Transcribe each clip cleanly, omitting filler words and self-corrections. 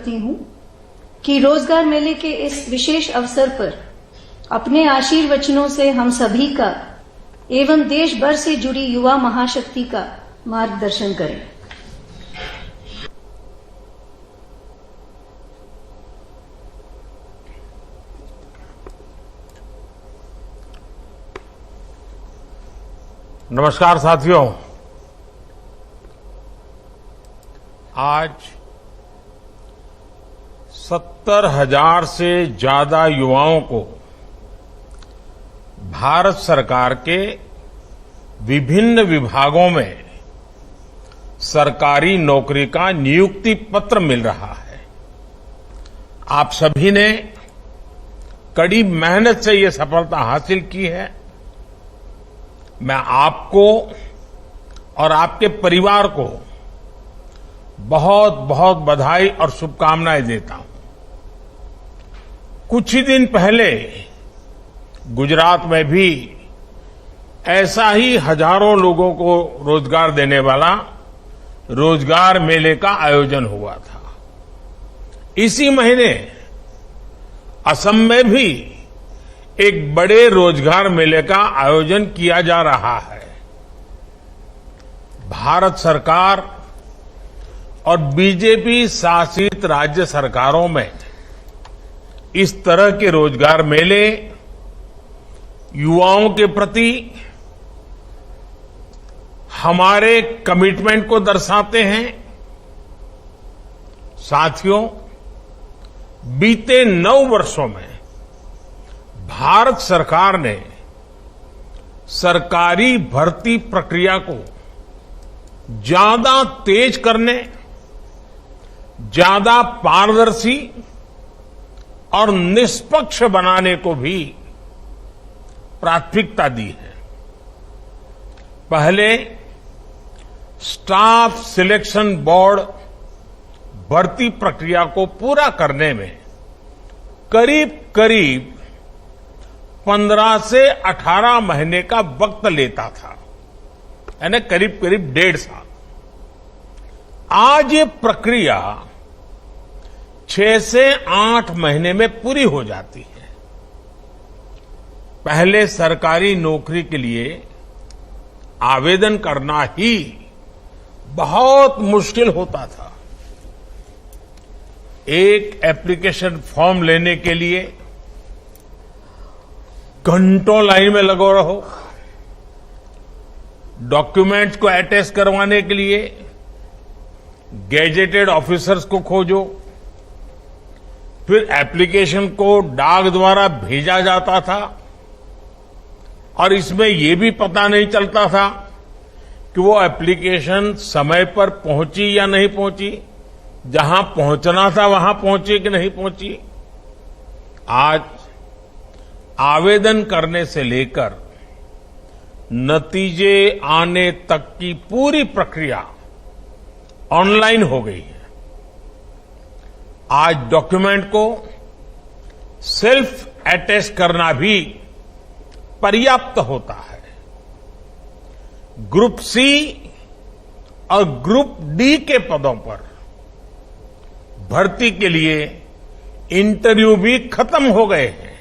करती हूं कि रोजगार मेले के इस विशेष अवसर पर अपने आशीर्वचनों से हम सभी का एवं देश भर से जुड़ी युवा महाशक्ति का मार्गदर्शन करें। नमस्कार साथियों, आज 70,000 से ज्यादा युवाओं को भारत सरकार के विभिन्न विभागों में सरकारी नौकरी का नियुक्ति पत्र मिल रहा है। आप सभी ने कड़ी मेहनत से ये सफलता हासिल की है। मैं आपको और आपके परिवार को बहुत बहुत बधाई और शुभकामनाएं देता हूं। कुछ ही दिन पहले गुजरात में भी ऐसा ही हजारों लोगों को रोजगार देने वाला रोजगार मेले का आयोजन हुआ था। इसी महीने असम में भी एक बड़े रोजगार मेले का आयोजन किया जा रहा है। भारत सरकार और बीजेपी शासित राज्य सरकारों में इस तरह के रोजगार मेले युवाओं के प्रति हमारे कमिटमेंट को दर्शाते हैं। साथियों, बीते 9 वर्षों में भारत सरकार ने सरकारी भर्ती प्रक्रिया को ज्यादा तेज करने, ज्यादा पारदर्शी और निष्पक्ष बनाने को भी प्राथमिकता दी है। पहले स्टाफ सिलेक्शन बोर्ड भर्ती प्रक्रिया को पूरा करने में करीब करीब 15 से 18 महीने का वक्त लेता था, यानी करीब करीब 1.5 साल। आज ये प्रक्रिया 6 से 8 महीने में पूरी हो जाती है। पहले सरकारी नौकरी के लिए आवेदन करना ही बहुत मुश्किल होता था। एक एप्लीकेशन फॉर्म लेने के लिए घंटों लाइन में लगो रहो, डॉक्यूमेंट्स को अटैच करवाने के लिए गैजेटेड ऑफिसर्स को खोजो, फिर एप्लीकेशन को डाक द्वारा भेजा जाता था और इसमें यह भी पता नहीं चलता था कि वो एप्लीकेशन समय पर पहुंची या नहीं पहुंची, जहां पहुंचना था वहां पहुंची कि नहीं पहुंची। आज आवेदन करने से लेकर नतीजे आने तक की पूरी प्रक्रिया ऑनलाइन हो गई है। आज डॉक्यूमेंट को सेल्फ अटैच करना भी पर्याप्त होता है। ग्रुप सी और ग्रुप डी के पदों पर भर्ती के लिए इंटरव्यू भी खत्म हो गए हैं।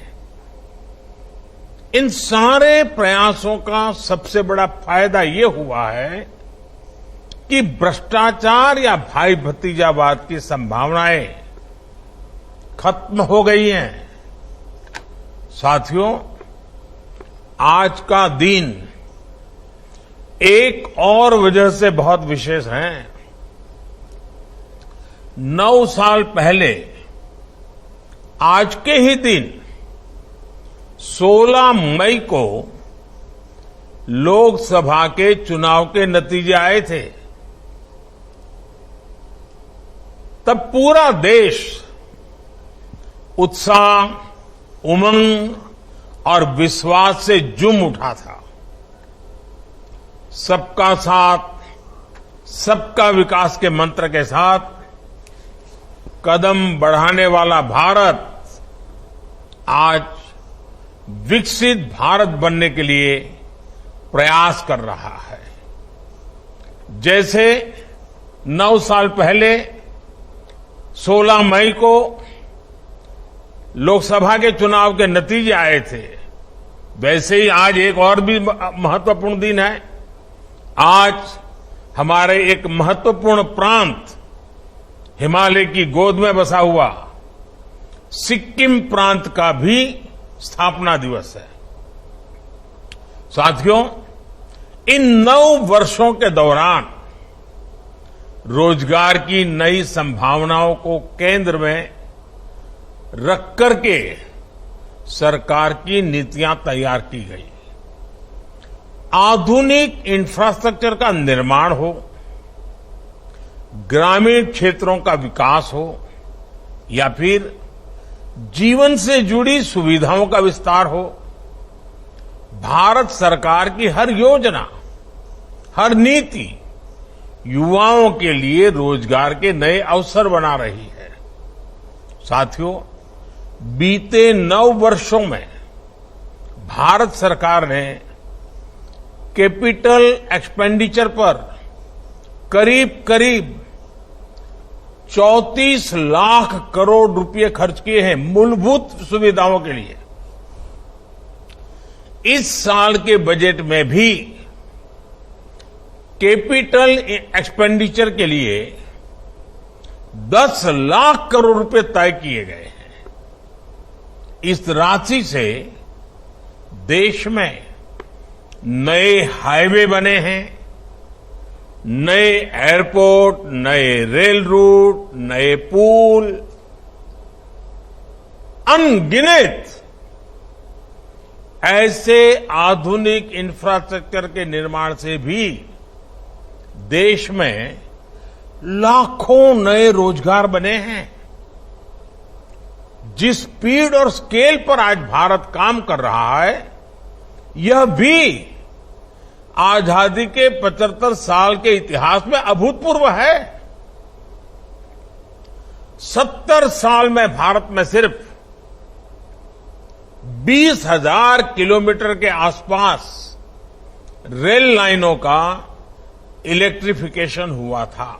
इन सारे प्रयासों का सबसे बड़ा फायदा ये हुआ है कि भ्रष्टाचार या भाई भतीजावाद की संभावनाएं खत्म हो गई हैं। साथियों, आज का दिन एक और वजह से बहुत विशेष है। 9 साल पहले आज के ही दिन 16 मई को लोकसभा के चुनाव के नतीजे आए थे। तब पूरा देश उत्साह, उमंग और विश्वास से झूम उठा था। सबका साथ, सबका विकास के मंत्र के साथ कदम बढ़ाने वाला भारत आज विकसित भारत बनने के लिए प्रयास कर रहा है। जैसे 9 साल पहले 16 मई को लोकसभा के चुनाव के नतीजे आए थे, वैसे ही आज एक और भी महत्वपूर्ण दिन है। आज हमारे एक महत्वपूर्ण प्रांत, हिमालय की गोद में बसा हुआ सिक्किम प्रांत का भी स्थापना दिवस है। साथियों, इन 9 वर्षों के दौरान रोजगार की नई संभावनाओं को केंद्र में रख करके सरकार की नीतियां तैयार की गई। आधुनिक इंफ्रास्ट्रक्चर का निर्माण हो, ग्रामीण क्षेत्रों का विकास हो या फिर जीवन से जुड़ी सुविधाओं का विस्तार हो, भारत सरकार की हर योजना, हर नीति युवाओं के लिए रोजगार के नए अवसर बना रही है। साथियों, बीते 9 वर्षों में भारत सरकार ने कैपिटल एक्सपेंडिचर पर करीब 34 लाख करोड़ रुपए खर्च किए हैं मूलभूत सुविधाओं के लिए। इस साल के बजट में भी कैपिटल एक्सपेंडिचर के लिए 10 लाख करोड़ रुपए तय किए गए हैं। इस राशि से देश में नए हाईवे बने हैं, नए एयरपोर्ट, नए रेल रूट, नए पुल, अनगिनत ऐसे आधुनिक इंफ्रास्ट्रक्चर के निर्माण से भी देश में लाखों नए रोजगार बने हैं। जिस स्पीड और स्केल पर आज भारत काम कर रहा है, यह भी आजादी के 75 साल के इतिहास में अभूतपूर्व है। 70 साल में भारत में सिर्फ 20,000 किलोमीटर के आसपास रेल लाइनों का इलेक्ट्रिफिकेशन हुआ था,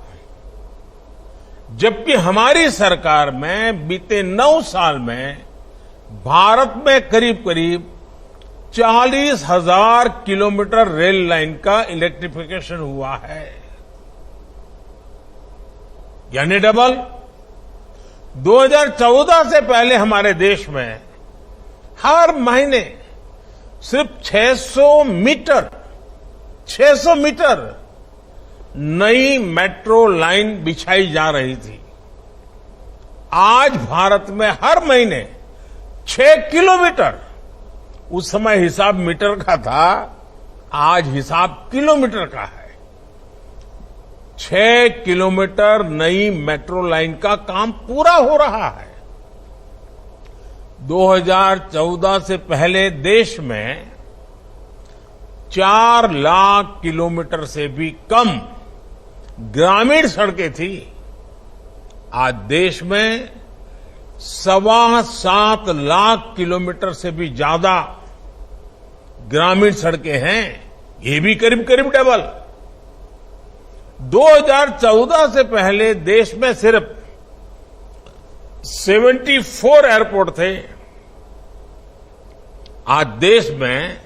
जबकि हमारी सरकार में बीते 9 साल में भारत में करीब 40,000 किलोमीटर रेल लाइन का इलेक्ट्रिफिकेशन हुआ है, यानी डबल। 2014 से पहले हमारे देश में हर महीने सिर्फ 600 मीटर नई मेट्रो लाइन बिछाई जा रही थी। आज भारत में हर महीने 6 किलोमीटर, उस समय हिसाब मीटर का था, आज हिसाब किलोमीटर का है, 6 किलोमीटर नई मेट्रो लाइन का काम पूरा हो रहा है। 2014 से पहले देश में 4 लाख किलोमीटर से भी कम ग्रामीण सड़कें थी। आज देश में 7.25 लाख किलोमीटर से भी ज्यादा ग्रामीण सड़कें हैं, ये भी करीब डबल। 2014 से पहले देश में सिर्फ 74 एयरपोर्ट थे। आज देश में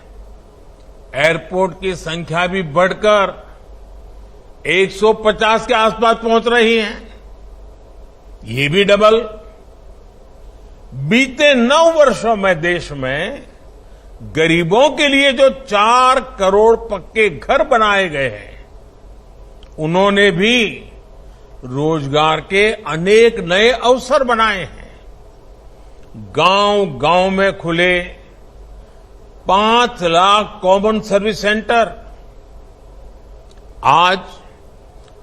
एयरपोर्ट की संख्या भी बढ़कर 150 के आसपास पहुंच रही है, ये भी डबल। बीते 9 वर्षों में देश में गरीबों के लिए जो 4 करोड़ पक्के घर बनाए गए हैं, उन्होंने भी रोजगार के अनेक नए अवसर बनाए हैं। गांव-गांव में खुले 5 लाख कॉमन सर्विस सेंटर आज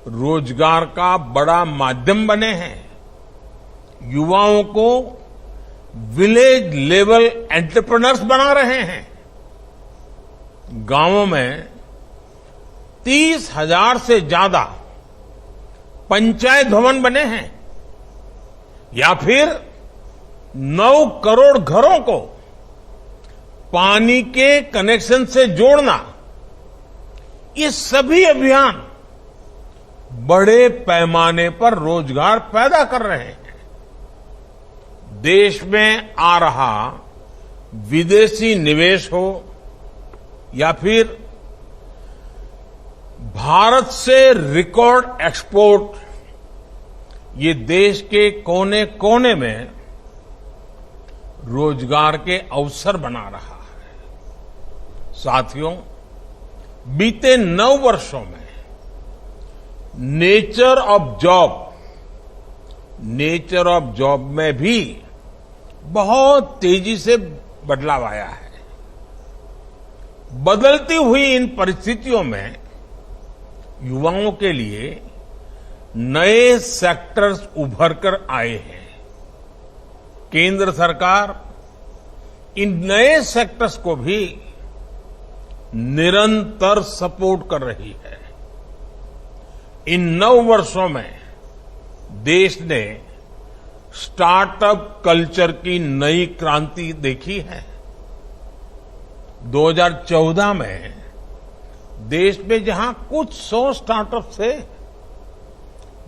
रोजगार का बड़ा माध्यम बने हैं। युवाओं को विलेज लेवल एंटरप्रेन्योर्स बना रहे हैं। गांवों में 30,000 से ज्यादा पंचायत भवन बने हैं, या फिर 9 करोड़ घरों को पानी के कनेक्शन से जोड़ना। ये सभी अभियान बड़े पैमाने पर रोजगार पैदा कर रहे हैं। देश में आ रहा विदेशी निवेश हो या फिर भारत से रिकॉर्ड एक्सपोर्ट, ये देश के कोने कोने में रोजगार के अवसर बना रहा है। साथियों, बीते 9 वर्षों में नेचर ऑफ जॉब में भी बहुत तेजी से बदलाव आया है। बदलती हुई इन परिस्थितियों में युवाओं के लिए नए सेक्टर्स उभर कर आए हैं। केंद्र सरकार इन नए सेक्टर्स को भी निरंतर सपोर्ट कर रही है। इन 9 वर्षों में देश ने स्टार्टअप कल्चर की नई क्रांति देखी है। 2014 में देश में जहां कुछ 100 स्टार्टअप थे,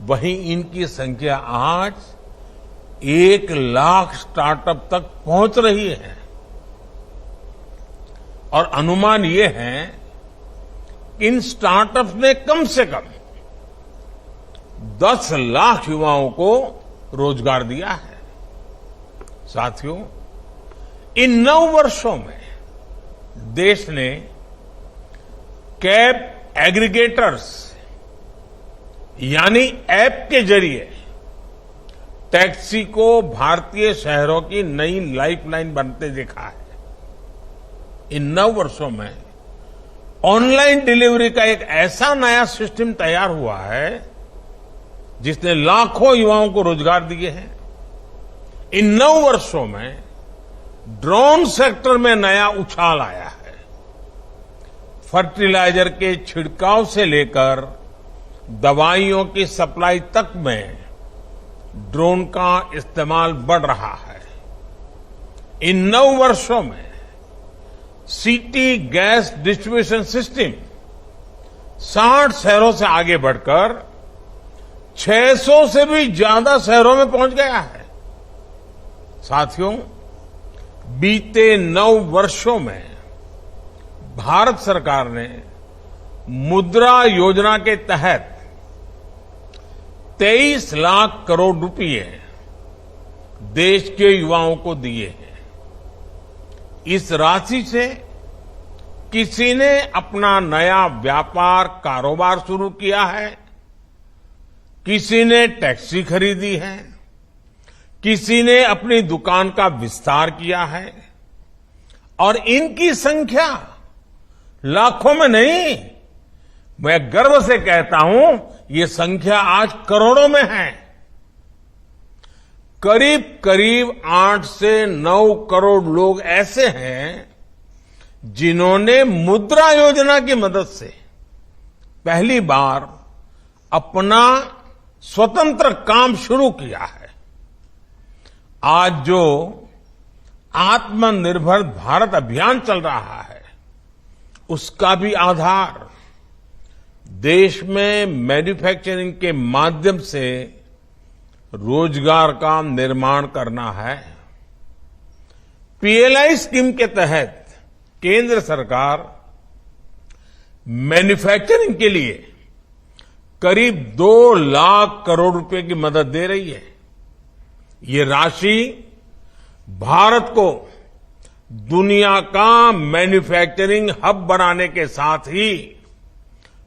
वहीं इनकी संख्या आज 1 लाख स्टार्टअप तक पहुंच रही है। और अनुमान ये है कि इन स्टार्टअप्स ने कम से कम 10 लाख युवाओं को रोजगार दिया है। साथियों, इन 9 वर्षों में देश ने कैब एग्रीगेटर्स यानी ऐप के जरिए टैक्सी को भारतीय शहरों की नई लाइफलाइन बनते देखा है। इन 9 वर्षों में ऑनलाइन डिलीवरी का एक ऐसा नया सिस्टम तैयार हुआ है जिसने लाखों युवाओं को रोजगार दिए हैं। इन 9 वर्षों में ड्रोन सेक्टर में नया उछाल आया है। फर्टिलाइजर के छिड़काव से लेकर दवाइयों की सप्लाई तक में ड्रोन का इस्तेमाल बढ़ रहा है। इन 9 वर्षों में सिटी गैस डिस्ट्रीब्यूशन सिस्टम 60 शहरों से आगे बढ़कर 600 से भी ज्यादा शहरों में पहुंच गया है। साथियों, बीते 9 वर्षों में भारत सरकार ने मुद्रा योजना के तहत 23 लाख करोड़ रुपए देश के युवाओं को दिए हैं। इस राशि से किसी ने अपना नया व्यापार कारोबार शुरू किया है, किसी ने टैक्सी खरीदी है, किसी ने अपनी दुकान का विस्तार किया है और इनकी संख्या लाखों में नहीं, मैं गर्व से कहता हूं ये संख्या आज करोड़ों में है। करीब करीब 8 से 9 करोड़ लोग ऐसे हैं जिन्होंने मुद्रा योजना की मदद से पहली बार अपना स्वतंत्र काम शुरू किया है। आज जो आत्मनिर्भर भारत अभियान चल रहा है, उसका भी आधार देश में मैन्युफैक्चरिंग के माध्यम से रोजगार का निर्माण करना है। पीएलआई स्कीम के तहत केंद्र सरकार मैन्युफैक्चरिंग के लिए करीब 2 लाख करोड़ रुपए की मदद दे रही है। ये राशि भारत को दुनिया का मैन्युफैक्चरिंग हब बनाने के साथ ही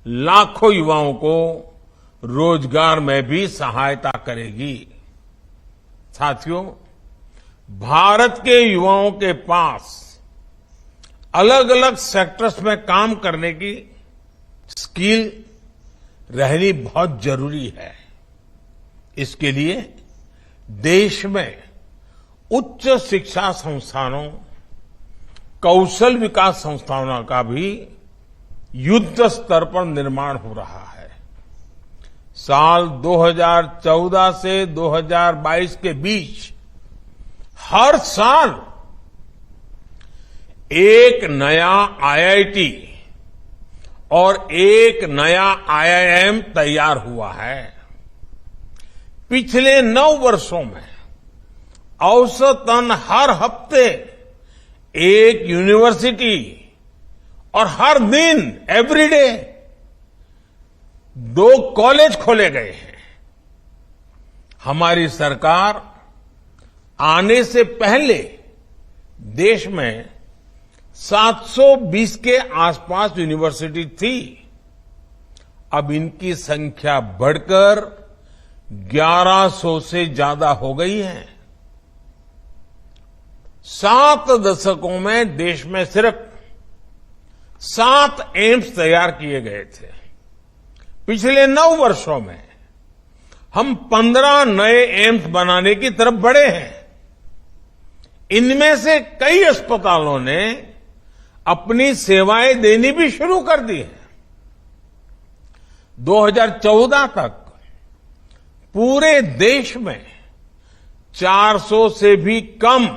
लाखों युवाओं को रोजगार में भी सहायता करेगी। साथियों, भारत के युवाओं के पास अलग अलग सेक्टर्स में काम करने की स्किल रहनी बहुत जरूरी है। इसके लिए देश में उच्च शिक्षा संस्थानों, कौशल विकास संस्थानों का भी युद्ध स्तर पर निर्माण हो रहा है। साल 2014 से 2022 के बीच हर साल एक नया आईआईटी और एक नया आईआईएम तैयार हुआ है। पिछले 9 वर्षों में औसतन हर हफ्ते एक यूनिवर्सिटी और हर दिन एवरीडे 2 कॉलेज खोले गए हैं। हमारी सरकार आने से पहले देश में 720 के आसपास यूनिवर्सिटी थी। अब इनकी संख्या बढ़कर 1100 से ज्यादा हो गई है। 7 दशकों में देश में सिर्फ 7 एम्स तैयार किए गए थे। पिछले 9 वर्षों में हम 15 नए एम्स बनाने की तरफ बढ़े हैं। इनमें से कई अस्पतालों ने अपनी सेवाएं देनी भी शुरू कर दी है। 2014 तक पूरे देश में 400 से भी कम